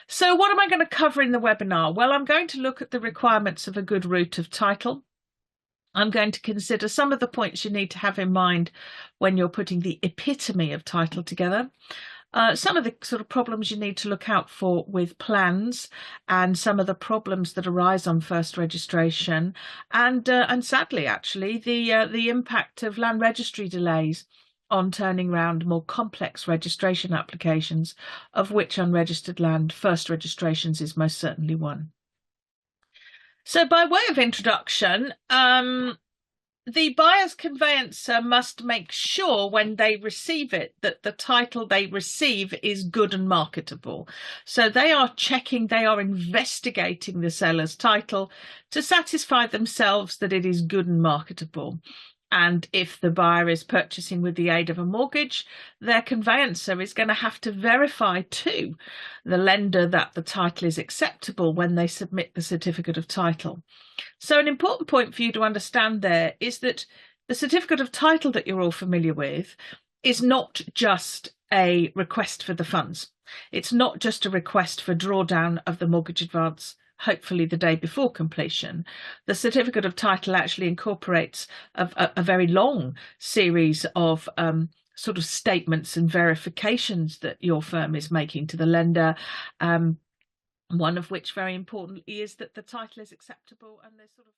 So what am I going to cover in the webinar? Well, I'm going to look at the requirements of a good route of title. I'm going to consider some of the points you need to have in mind when you're putting the epitome of title together. Some of the sort of problems you need to look out for with plans, and some of the problems that arise on first registration, and sadly, actually, the impact of land registry delays on turning around more complex registration applications, of which unregistered land first registrations is most certainly one. So, by way of introduction, the buyer's conveyancer must make sure when they receive it that the title they receive is good and marketable. So they are checking, they are investigating the seller's title to satisfy themselves that it is good and marketable. And if the buyer is purchasing with the aid of a mortgage, their conveyancer is going to have to verify to the lender that the title is acceptable when they submit the certificate of title. So an important point for you to understand there is that the certificate of title that you're all familiar with is not just a request for the funds. It's not just a request for drawdown of the mortgage advance, hopefully the day before completion. The certificate of title actually incorporates a very long series of sort of statements and verifications that your firm is making to the lender. One of which, very importantly, is that the title is acceptable and there's sort of